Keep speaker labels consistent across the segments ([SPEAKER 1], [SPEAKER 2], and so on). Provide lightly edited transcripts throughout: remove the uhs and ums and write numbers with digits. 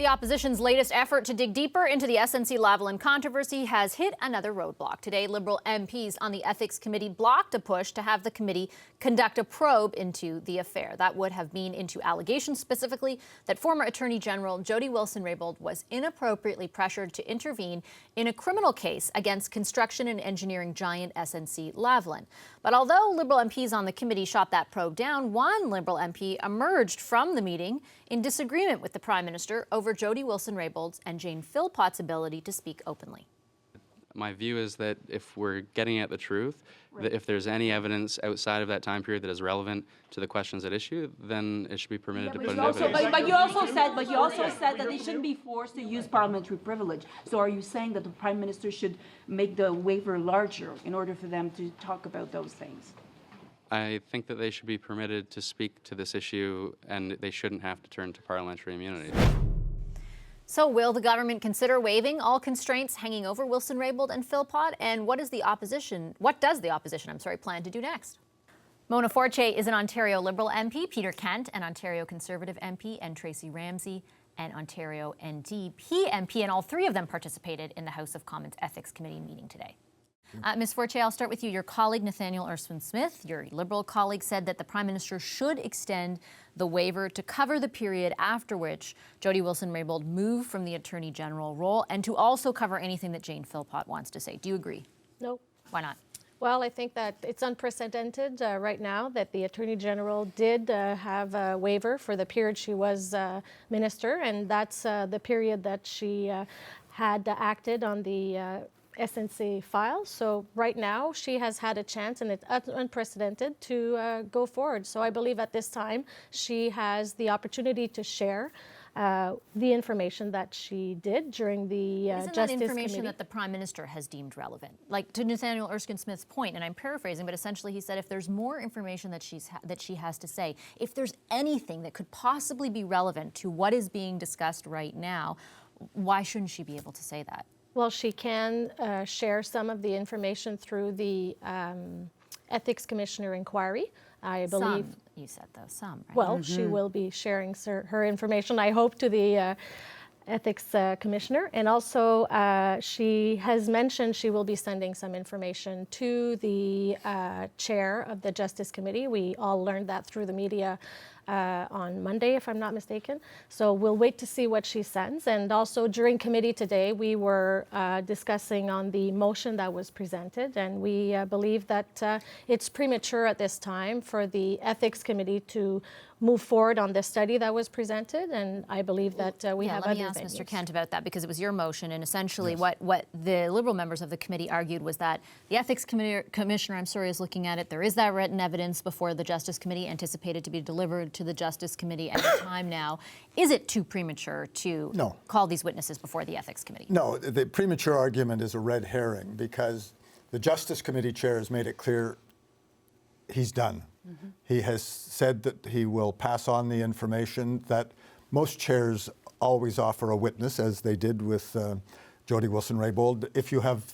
[SPEAKER 1] The opposition's latest effort to dig deeper into the SNC-Lavalin controversy has hit another roadblock. Today, Liberal MPs on the Ethics Committee blocked a push to have the committee conduct a probe into the affair. That would have been into allegations specifically that former Attorney General Jody Wilson-Raybould was inappropriately pressured to intervene in a criminal case against construction and engineering giant SNC-Lavalin. But although Liberal MPs on the committee shot that probe down, one Liberal MP emerged from the meeting in disagreement with the Prime Minister over Jody Wilson-Raybould's and Jane Philpott's ability to speak openly.
[SPEAKER 2] My view is that if we're getting at the truth, that if there's any evidence outside of that time period that is relevant to the questions at issue, then it should be permitted to put in evidence.
[SPEAKER 3] But you also said that they shouldn't be forced to use parliamentary privilege. So are you saying that the Prime Minister should make the waiver larger in order for them to talk about those things?
[SPEAKER 2] I think that they should be permitted to speak to this issue, and they shouldn't have to turn to parliamentary immunity.
[SPEAKER 1] So will the government consider waiving all constraints hanging over Wilson-Raybould and Philpott? And what does the opposition plan to do next? Mona Fortier is an Ontario Liberal MP, Peter Kent, an Ontario Conservative MP, and Tracy Ramsey, an Ontario NDP MP, and all three of them participated in the House of Commons Ethics Committee meeting today. Ms. Fortier, I'll start with you. Your colleague, Nathaniel Erskine-Smith, your Liberal colleague, said that the Prime Minister should extend the waiver to cover the period after which Jody Wilson-Raybould moved from the Attorney General role and to also cover anything that Jane Philpott wants to say. Do you agree?
[SPEAKER 4] No.
[SPEAKER 1] Why not?
[SPEAKER 4] Well, I think that it's unprecedented right now that the Attorney General did have a waiver for the period she was Minister, and that's the period that she had acted on the SNC file. So right now she has had a chance, and it's unprecedented, to go forward. So I believe at this time she has the opportunity to share the information that she did during the Justice Committee.
[SPEAKER 1] Isn't that information that the Prime Minister has deemed relevant? Like, to Nathaniel Erskine-Smith's point, and I'm paraphrasing, but essentially he said if there's more information that she has to say, if there's anything that could possibly be relevant to what is being discussed right now, why shouldn't she be able to say that?
[SPEAKER 4] Well, she can share some of the information through the Ethics Commissioner inquiry. I believe.
[SPEAKER 1] Some, you said though, some, right?
[SPEAKER 4] Well, she will be sharing her information, I hope, to the Ethics Commissioner. And also, she has mentioned she will be sending some information to the chair of the Justice Committee. We all learned that through the media on Monday, if I'm not mistaken. So we'll wait to see what she sends. And also during committee today, we were discussing on the motion that was presented, and we believe that it's premature at this time for the Ethics Committee to move forward on the study that was presented, and I believe that we have other venues.
[SPEAKER 1] Let me ask Mr. Kent about that, because it was your motion, and essentially what the Liberal members of the committee argued was that the Ethics Commissioner, is looking at it. There is that written evidence before the Justice Committee, anticipated to be delivered to the Justice Committee at the time now. Is it too premature to call these witnesses before the Ethics Committee?
[SPEAKER 5] No, the premature argument is a red herring, because the Justice Committee chair has made it clear he's done. Mm-hmm. He has said that he will pass on the information that most chairs always offer a witness, as they did with Jody Wilson-Raybould. If you have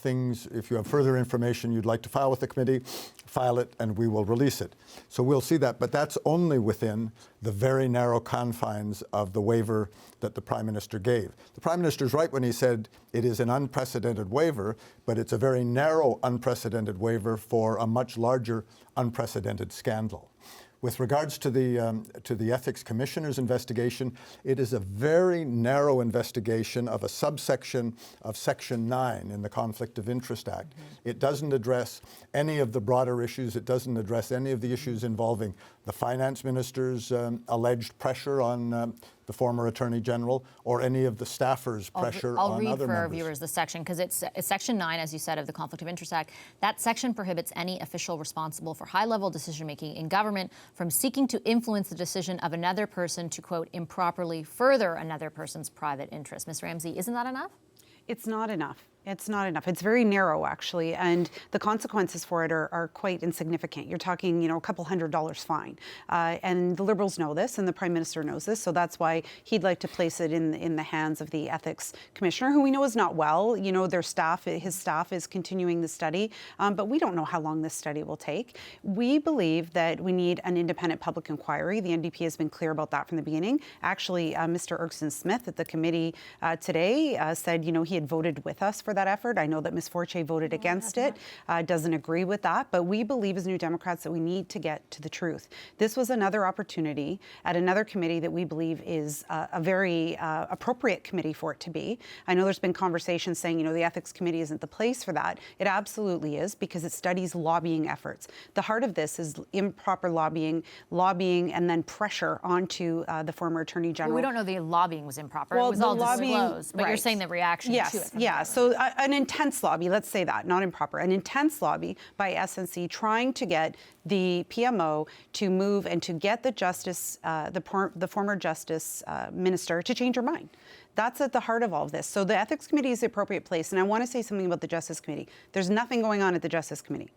[SPEAKER 5] further information you'd like to file with the committee, file it and we will release it. So we'll see that, but that's only within the very narrow confines of the waiver that the Prime Minister gave. The Prime Minister's right when he said it is an unprecedented waiver, but it's a very narrow unprecedented waiver for a much larger unprecedented scandal. With regards to the Ethics Commissioner's investigation, it is a very narrow investigation of a subsection of Section 9 in the Conflict of Interest Act. Mm-hmm. It doesn't address any of the broader issues. It doesn't address any of the issues involving the Finance Minister's alleged pressure on the former Attorney General, or any of the staffers' pressure on other members.
[SPEAKER 1] I'll read for our viewers the section, because it's Section 9, as you said, of the Conflict of Interest Act. That section prohibits any official responsible for high-level decision-making in government from seeking to influence the decision of another person to, quote, improperly further another person's private interest. Ms. Ramsey, isn't that enough?
[SPEAKER 6] It's not enough. It's not enough. It's very narrow, actually, and the consequences for it are quite insignificant. You're talking, a couple $100 fine, and the Liberals know this, and the Prime Minister knows this, so that's why he'd like to place it in the hands of the Ethics Commissioner, who we know is not well. Their staff, his staff, is continuing the study, but we don't know how long this study will take. We believe that we need an independent public inquiry. The NDP has been clear about that from the beginning. Actually, Mr. Erskine-Smith at the committee today said, he had voted with us for that effort. I know that Ms. Fortier voted against it, doesn't agree with that, but we believe as New Democrats that we need to get to the truth. This was another opportunity at another committee that we believe is a very appropriate committee for it to be. I know there's been conversations saying, the Ethics Committee isn't the place for that. It absolutely is, because it studies lobbying efforts. The heart of this is improper lobbying, and then pressure onto the former Attorney General.
[SPEAKER 1] Well, we don't know the lobbying was improper.
[SPEAKER 6] Well,
[SPEAKER 1] it was
[SPEAKER 6] the
[SPEAKER 1] all
[SPEAKER 6] lobbying,
[SPEAKER 1] disclosed, but
[SPEAKER 6] right.
[SPEAKER 1] you're saying the reaction to it.
[SPEAKER 6] Yeah. So an intense lobby, let's say that, not improper, an intense lobby by SNC trying to get the PMO to move and to get the Justice, the former Justice Minister to change her mind. That's at the heart of all of this. So the Ethics Committee is the appropriate place. And I want to say something about the Justice Committee. There's nothing going on at the Justice Committee.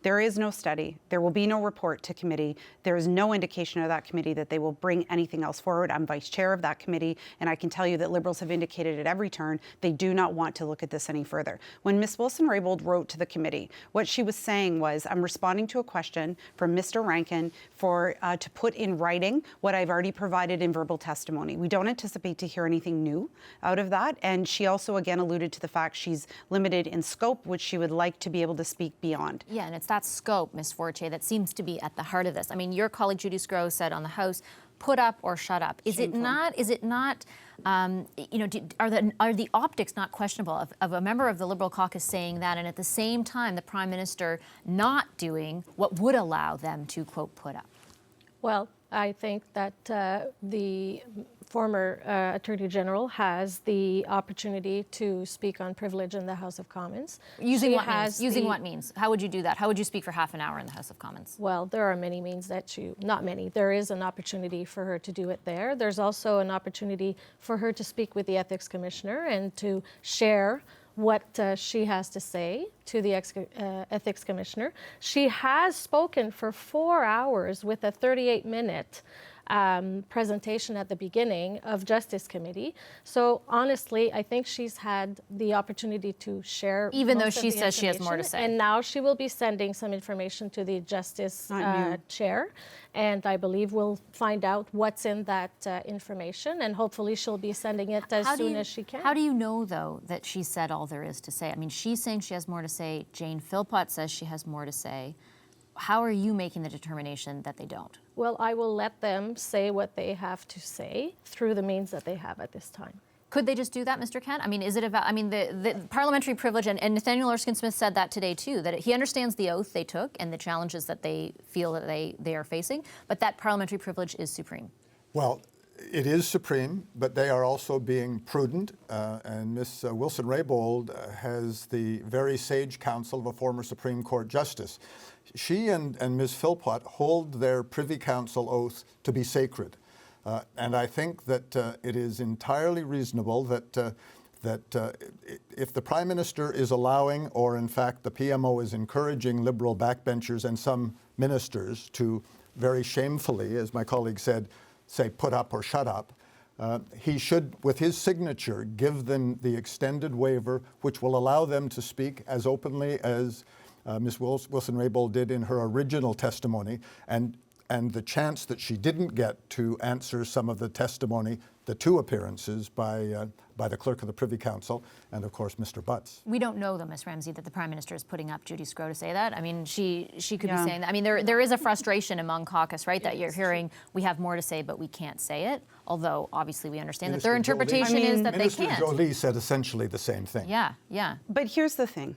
[SPEAKER 6] There is no study. There will be no report to committee. There is no indication of that committee that they will bring anything else forward. I'm vice chair of that committee, and I can tell you that Liberals have indicated at every turn they do not want to look at this any further. When Ms. Wilson-Raybould wrote to the committee, what she was saying was, I'm responding to a question from Mr. Rankin to put in writing what I've already provided in verbal testimony. We don't anticipate to hear anything new out of that. And she also again alluded to the fact she's limited in scope, which she would like to be able to speak beyond.
[SPEAKER 1] Yeah, and it's that scope, Ms. Fortier, that seems to be at the heart of this. I mean, your colleague Judy Sgro said on the House, put up or shut up. Is it not? Are the optics not questionable of a member of the Liberal caucus saying that, and at the same time the Prime Minister not doing what would allow them to, quote, put up?
[SPEAKER 4] Well, I think that the former Attorney General has the opportunity to speak on privilege in the House of Commons.
[SPEAKER 1] Using what means? How would you do that? How would you speak for half an hour in the House of Commons?
[SPEAKER 4] Well, there are many means not many. There is an opportunity for her to do it there. There's also an opportunity for her to speak with the Ethics Commissioner and to share what she has to say to the Ethics Commissioner. She has spoken for 4 hours with a 38-minute presentation at the beginning of Justice Committee. So honestly, I think she's had the opportunity to share.
[SPEAKER 1] Even though she says she has more to say.
[SPEAKER 4] And now she will be sending some information to the Justice Chair. And I believe we'll find out what's in that information. And hopefully she'll be sending it as soon as she can.
[SPEAKER 1] How do you know, though, that she said all there is to say? I mean, she's saying she has more to say. Jane Philpott says she has more to say. How are you making the determination that they don't?
[SPEAKER 4] Well, I will let them say what they have to say through the means that they have at this time.
[SPEAKER 1] Could they just do that, Mr. Kent? I mean, is it about? I mean, the parliamentary privilege, and Nathaniel Erskine-Smith said that today too, that he understands the oath they took and the challenges that they feel that they are facing, but that parliamentary privilege is supreme.
[SPEAKER 5] Well, it is supreme, but they are also being prudent, and Ms. Wilson-Raybould has the very sage counsel of a former Supreme Court justice. She and Ms. Philpott hold their Privy Council oath to be sacred. And I think that it is entirely reasonable that if the Prime Minister is allowing, or in fact the PMO is encouraging Liberal backbenchers and some ministers to very shamefully, as my colleague said, say put up or shut up, he should, with his signature, give them the extended waiver which will allow them to speak as openly as Ms. Wilson-Raybould did in her original testimony, and the chance that she didn't get to answer some of the testimony, the two appearances by the Clerk of the Privy Council and, of course, Mr. Butts.
[SPEAKER 1] We don't know, though, Ms. Ramsey, that the Prime Minister is putting up Judy Sgro to say that. I mean, she could be saying that. I mean, there is a frustration among caucus, right, that you're hearing we have more to say, but we can't say it, although obviously we understand that their interpretation is that they can't.
[SPEAKER 5] Minister Jolie said essentially the same thing.
[SPEAKER 1] Yeah.
[SPEAKER 6] But here's the thing.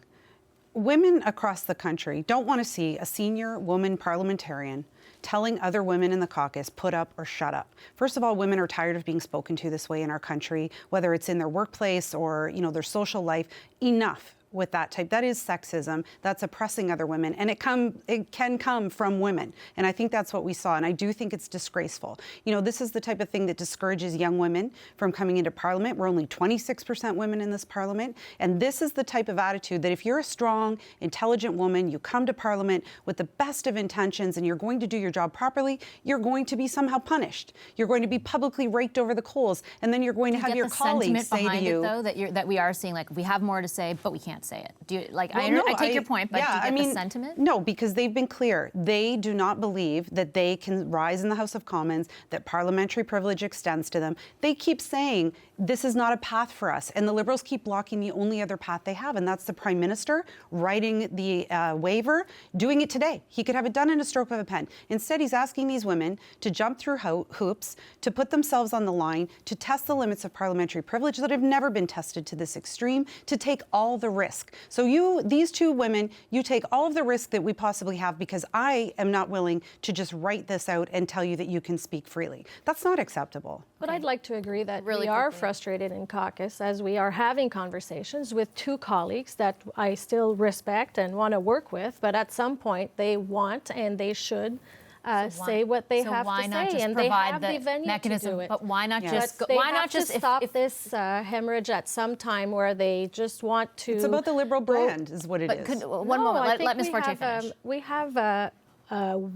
[SPEAKER 6] Women across the country don't want to see a senior woman parliamentarian telling other women in the caucus, put up or shut up. First of all, women are tired of being spoken to this way in our country, whether it's in their workplace or, their social life. Enough. with that type. That is sexism. That's oppressing other women, and it can come from women. And I think that's what we saw. And I do think it's disgraceful. You know, this is the type of thing that discourages young women from coming into Parliament. We're only 26% women in this Parliament, and this is the type of attitude that if you're a strong, intelligent woman, you come to Parliament with the best of intentions, and you're going to do your job properly, you're going to be somehow punished. You're going to be publicly raked over the coals, and then you're going to have your colleagues say to you,
[SPEAKER 1] though, that we are seeing, like, we have more to say, but we can't say it. Do you, like,
[SPEAKER 6] well,
[SPEAKER 1] I take your point, but
[SPEAKER 6] yeah,
[SPEAKER 1] do you get the sentiment?
[SPEAKER 6] No, because they've been clear. They do not believe that they can rise in the House of Commons, that parliamentary privilege extends to them. They keep saying this is not a path for us, and the Liberals keep blocking the only other path they have, and that's the Prime Minister writing the waiver, doing it today. He could have it done in a stroke of a pen. Instead, he's asking these women to jump through hoops, to put themselves on the line, to test the limits of parliamentary privilege that have never been tested to this extreme, to take all the risk. So these two women, you take all of the risk that we possibly have because I am not willing to just write this out and tell you that you can speak freely. That's not acceptable.
[SPEAKER 4] But I'd like to agree that
[SPEAKER 1] Really
[SPEAKER 4] we are
[SPEAKER 1] quickly.
[SPEAKER 4] frustrated in caucus as we are having conversations with two colleagues that I still respect and want to work with, but at some point they want and they should say what they have
[SPEAKER 1] why
[SPEAKER 4] to
[SPEAKER 1] not
[SPEAKER 4] say,
[SPEAKER 1] just
[SPEAKER 4] and they
[SPEAKER 1] provide
[SPEAKER 4] have
[SPEAKER 1] the
[SPEAKER 4] the venue
[SPEAKER 1] mechanism?
[SPEAKER 4] to do it.
[SPEAKER 1] But why not just?
[SPEAKER 4] They
[SPEAKER 1] Why
[SPEAKER 4] have
[SPEAKER 1] not just
[SPEAKER 4] to stop this hemorrhage at some time where they just want to.
[SPEAKER 6] It's about the Liberal brand, is what it
[SPEAKER 1] But
[SPEAKER 6] is.
[SPEAKER 1] one
[SPEAKER 4] No,
[SPEAKER 1] moment,
[SPEAKER 4] I
[SPEAKER 1] let
[SPEAKER 4] think
[SPEAKER 1] Ms.
[SPEAKER 4] we
[SPEAKER 1] Fortier
[SPEAKER 4] have,
[SPEAKER 1] finish.
[SPEAKER 4] we have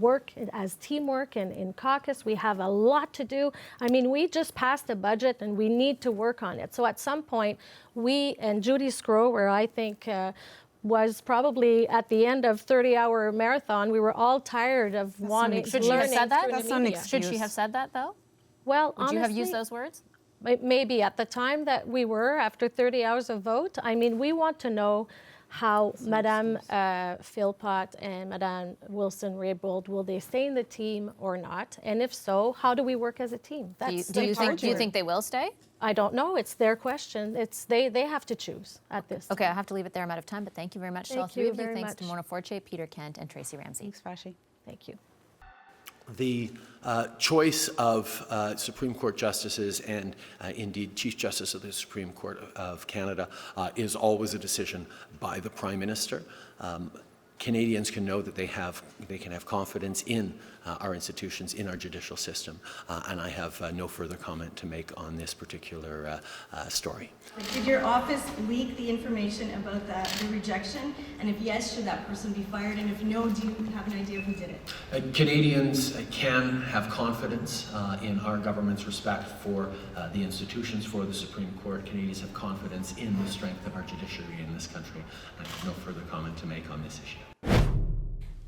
[SPEAKER 4] work as teamwork and in caucus. We have a lot to do. I mean, we just passed a budget and we need to work on it. So at some point, we and Judy Scrow, where I think was probably at the end of 30-hour marathon, we were all tired of wanting
[SPEAKER 1] Should she have
[SPEAKER 4] learning
[SPEAKER 1] said that?
[SPEAKER 4] through the
[SPEAKER 6] That's not an
[SPEAKER 4] media.
[SPEAKER 6] excuse.
[SPEAKER 1] Should she have said that though?
[SPEAKER 4] Well,
[SPEAKER 1] Would you have
[SPEAKER 4] honestly,
[SPEAKER 1] used those words?
[SPEAKER 4] maybe at the time that we were, after 30 hours of vote. I mean, we want to know how Madame Philpott and Madame Wilson-Raybould, will they stay in the team or not? And if so, how do we work as a team?
[SPEAKER 1] Do
[SPEAKER 4] That's
[SPEAKER 1] you
[SPEAKER 4] the
[SPEAKER 1] think
[SPEAKER 4] part
[SPEAKER 1] they will stay?
[SPEAKER 4] I don't know. It's their question. It's they have to choose at this
[SPEAKER 1] Okay,
[SPEAKER 4] time.
[SPEAKER 1] I have to leave it there. I'm out of time, but thank you very much to all
[SPEAKER 4] Thank
[SPEAKER 1] three
[SPEAKER 4] you
[SPEAKER 1] of you.
[SPEAKER 4] very
[SPEAKER 1] Thanks to
[SPEAKER 4] much.
[SPEAKER 1] Mona Fortier, Peter Kent, and Tracy Ramsey.
[SPEAKER 6] Thanks, Vashi.
[SPEAKER 4] Thank you.
[SPEAKER 7] The choice of Supreme Court justices and indeed Chief Justice of the Supreme Court of Canada is always a decision by the Prime Minister. Canadians can know that they can have confidence in our institutions, in our judicial system, and I have no further comment to make on this particular story.
[SPEAKER 8] Did your office leak the information about the rejection? And if yes, should that person be fired? And if no, do you have an idea who did it?
[SPEAKER 7] Canadians can have confidence in our government's respect for the institutions, for the Supreme Court. Canadians have confidence in the strength of our judiciary in this country. I have no further comment to make on this issue.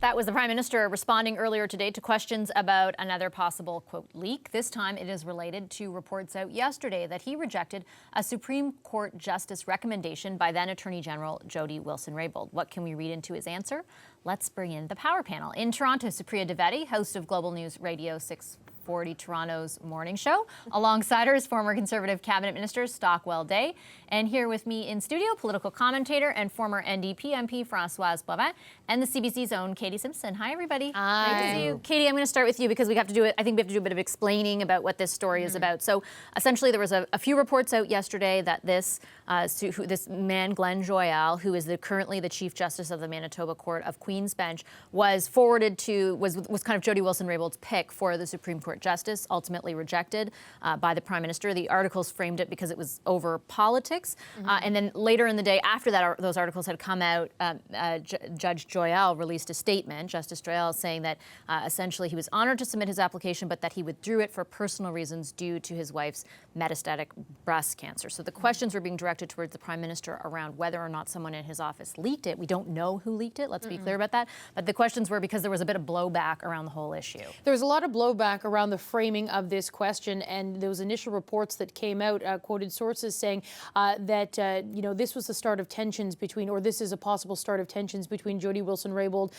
[SPEAKER 1] That was the Prime Minister responding earlier today to questions about another possible, quote, leak. This time it is related to reports out yesterday that he rejected a Supreme Court justice recommendation by then Attorney General Jody Wilson-Raybould. What can we read into his answer? Let's bring in the power panel. In Toronto, Supriya Dwivedi, host of Global News Radio 640 Toronto's morning show. Alongside her is former Conservative Cabinet Minister Stockwell Day. And here with me in studio, political commentator and former NDP MP Françoise Boivin, and the CBC's own Katie Simpson. Hi, everybody. Hi. Great to see you. Katie, I'm going to start with you because we have to do it. I think we have to do a bit of explaining about what this story is about. So essentially, there was a few reports out yesterday that this man, Glenn Joyal, who is currently the Chief Justice of the Manitoba Court of Queen's Bench, was forwarded to, was kind of Jody Wilson-Raybould's pick for the Supreme Court Justice, ultimately rejected by the Prime Minister. The articles framed it because it was over politics. And then later in the day, after that, those articles had come out, Judge Joyal released a statement, Justice Joyal, saying that essentially he was honored to submit his application, but that he withdrew it for personal reasons due to his wife's metastatic breast cancer. So the questions were being directed towards the Prime Minister around whether or not someone in his office leaked it. We don't know who leaked it, let's be clear about that. But the questions were because there was a bit of blowback around the whole issue.
[SPEAKER 9] There was a lot of blowback around the framing of this question, and those initial reports that came out quoted sources saying that this was the start of tensions between, or this is a possible start of tensions between Jody Wilson-Raybould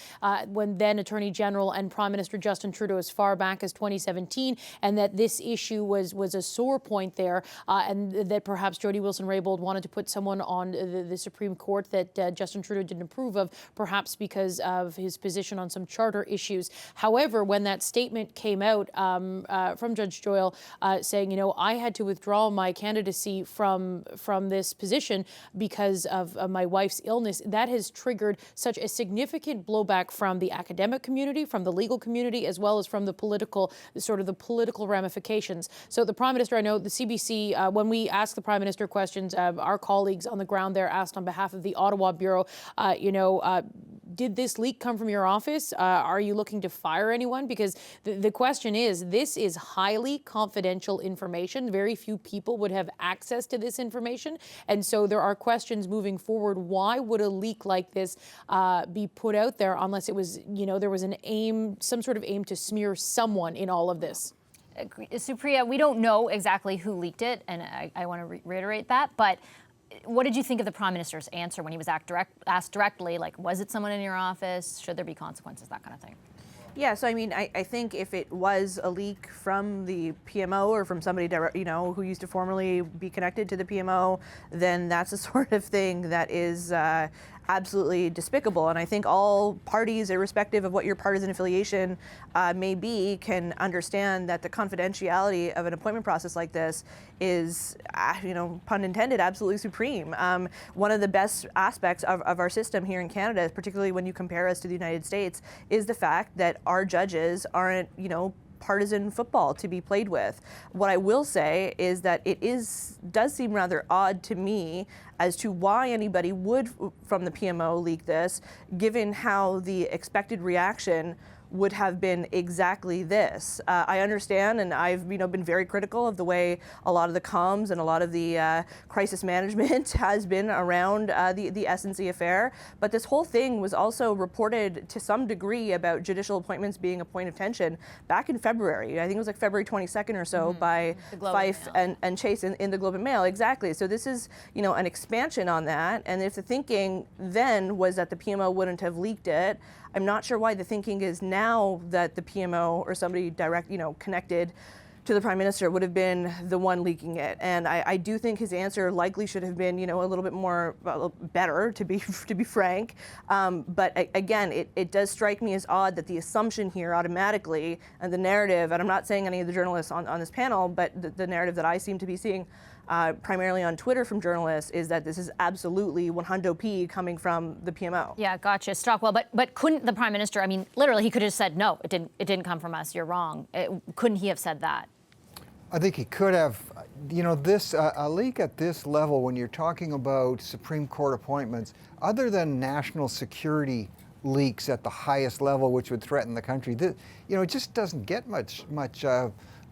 [SPEAKER 9] when then Attorney General and Prime Minister Justin Trudeau as far back as 2017, and that this issue was a sore point there, and that perhaps Jody Wilson-Raybould wanted to put someone on the Supreme Court that Justin Trudeau didn't approve of, perhaps because of his position on some charter issues. However, when that statement came out from Judge Doyle saying, you know, I had to withdraw my candidacy from this position because of my wife's illness, that has triggered such a significant blowback from the academic community, from the legal community, as well as from the political ramifications. So the Prime Minister, I know the CBC, when we ask the Prime Minister questions, our colleagues on the ground there asked on behalf of the Ottawa Bureau, did this leak come from your office? Are you looking to fire anyone? Because the question is, this is highly confidential information. Very few people would have access to this information. And so there are questions moving forward. Why would a leak like this be put out there unless it was, there was an aim, some sort of aim to smear someone in all of this?
[SPEAKER 1] Supriya, we don't know exactly who leaked it, and I want to reiterate that, but what did you think of the Prime Minister's answer when he was asked directly, like, was it someone in your office? Should there be consequences, that kind of thing?
[SPEAKER 10] Yeah, so I mean, I think if it was a leak from the PMO or from somebody who used to formerly be connected to the PMO, then that's the sort of thing that is absolutely despicable. And I think all parties, irrespective of what your partisan affiliation may be, can understand that the confidentiality of an appointment process like this is, pun intended, absolutely supreme. One of the best aspects of our system here in Canada, particularly when you compare us to the United States, is the fact that our judges aren't, partisan football to be played with. What I will say is that it does seem rather odd to me as to why anybody would, from the PMO, leak this, given how the expected reaction would have been exactly this. I understand, and I've been very critical of the way a lot of the comms and a lot of the crisis management has been around the SNC affair. But this whole thing was also reported to some degree about judicial appointments being a point of tension back in February. I think it was like February 22nd or so by Fife and Chase in the Globe and Mail. Exactly. So this is an expansion on that. And if the thinking then was that the PMO wouldn't have leaked it, I'm not sure why the thinking is now that the PMO or somebody direct, connected to the Prime Minister would have been the one leaking it. And I do think his answer likely should have been, a little bit more better, to be frank. But again, it does strike me as odd that the assumption here automatically, and the narrative, and I'm not saying any of the journalists on this panel, but the narrative that I seem to be seeing primarily on Twitter from journalists, is that this is absolutely 100p coming from the PMO.
[SPEAKER 1] Yeah, gotcha, Stockwell. But couldn't the Prime Minister? I mean, literally, he could have said, no, it didn't come from us. You're wrong. Couldn't he have said that?
[SPEAKER 11] I think he could have. This a leak at this level, when you're talking about Supreme Court appointments, other than national security leaks at the highest level, which would threaten the country, it just doesn't get much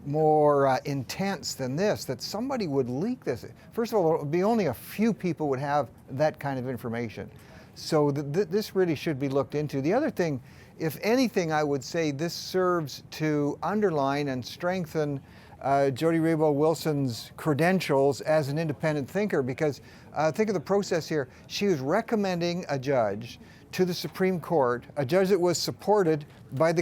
[SPEAKER 11] more intense than this, that somebody would leak this. First of all, it would be only a few people would have that kind of information. So this really should be looked into. The other thing, if anything, I would say this serves to underline and strengthen Jody Raybould Wilson's credentials as an independent thinker, because think of the process here. She was recommending a judge to the Supreme Court, a judge that was supported by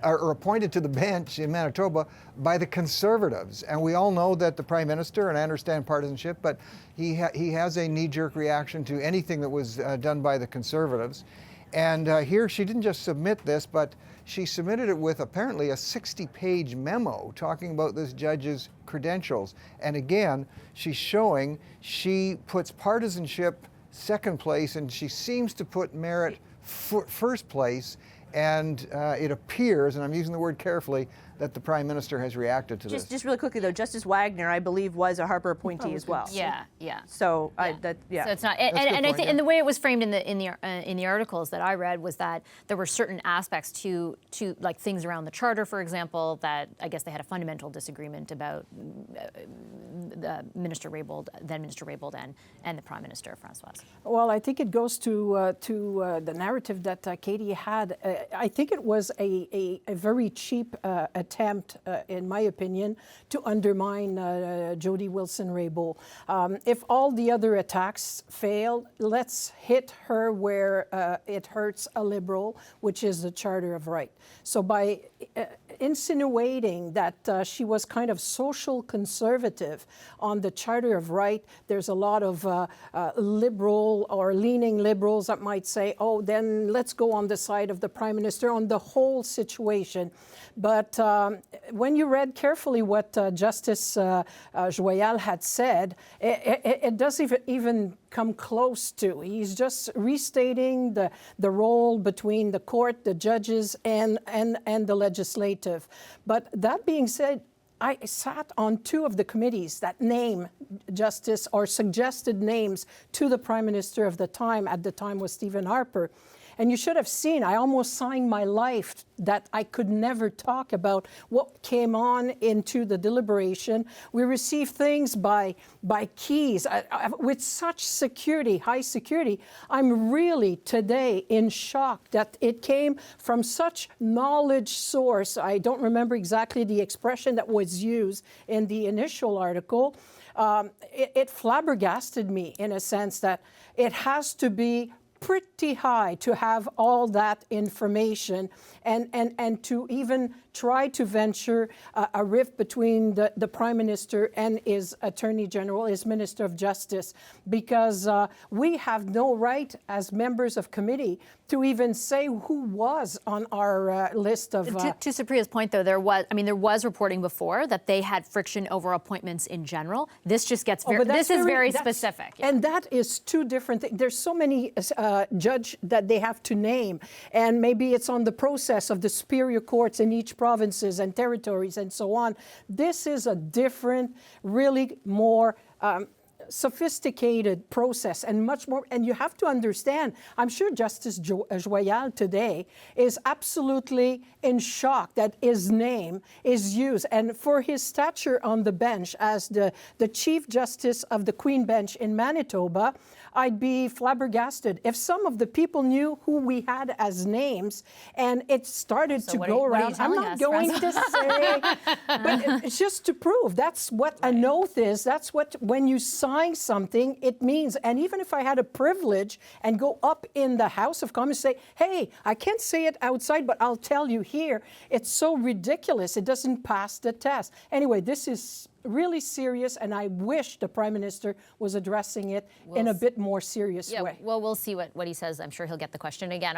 [SPEAKER 11] or appointed to the bench in Manitoba by the Conservatives. And we all know that the Prime Minister, and I understand partisanship, but he has a knee-jerk reaction to anything that was done by the Conservatives. And here she didn't just submit this, but she submitted it with apparently a 60-page memo talking about this judge's credentials. And again, she's showing she puts partisanship second place, and she seems to put merit first place. And it appears, and I'm using the word carefully, that the Prime Minister has reacted to this.
[SPEAKER 10] Just really quickly though, Justice Wagner, I believe, was a Harper appointee as well.
[SPEAKER 1] Yeah.
[SPEAKER 10] So
[SPEAKER 1] So it's not, and I think, and the way it was framed in the articles that I read was that there were certain aspects to like things around the charter, for example, that I guess they had a fundamental disagreement about the Minister Raybould, then Minister Raybould, and the Prime Minister François.
[SPEAKER 12] Well, I think it goes to the narrative that Katie had. I think it was a very cheap attempt, in my opinion, to undermine Jody Wilson-Raybould. If all the other attacks fail, let's hit her where it hurts a Liberal, which is the Charter of Right. So by insinuating that she was kind of social conservative on the Charter of Right, there's a lot of liberal or leaning Liberals that might say, oh, then let's go on the side of the Prime Minister on the whole situation. But when you read carefully what Justice Joyal had said, it doesn't even come close to. He's just restating the role between the court, the judges, and the legislative. But that being said, I sat on 2 of the committees that name justice or suggested names to the Prime Minister of the time. At the time was Stephen Harper. And you should have seen, I almost signed my life that I could never talk about what came on into the deliberation. We received things by keys with such security, high security. I'm really today in shock that it came from such knowledge source. I don't remember exactly the expression that was used in the initial article. It flabbergasted me in a sense that it has to be pretty high to have all that information and to even try to venture a rift between the Prime Minister and his Attorney General, his Minister of Justice, because we have no right as members of committee to even say who was on our list of...
[SPEAKER 1] To Supriya's point, though, there was reporting before that they had friction over appointments in general. This just gets very specific.
[SPEAKER 12] Yeah. And that is 2 different things. There's so many judge that they have to name, and maybe it's on the process of the superior courts in each provinces and territories and so on. This is a different, really more sophisticated process and much more. And you have to understand, I'm sure Justice Joyal today is absolutely in shock that his name is used. And for his stature on the bench as the Chief Justice of the Queen Bench in Manitoba, I'd be flabbergasted if some of the people knew who we had as names and it started to go around. I'm not going to say, but it's just to prove that's what an oath is. That's what, when you sign something, it means. And even if I had a privilege and go up in the House of Commons and say, hey, I can't say it outside, but I'll tell you here, it's so ridiculous. It doesn't pass the test. Anyway, this is really serious, and I wish the Prime Minister was addressing it in a bit more serious way.
[SPEAKER 1] Well, we'll see what he says. I'm sure he'll get the question again.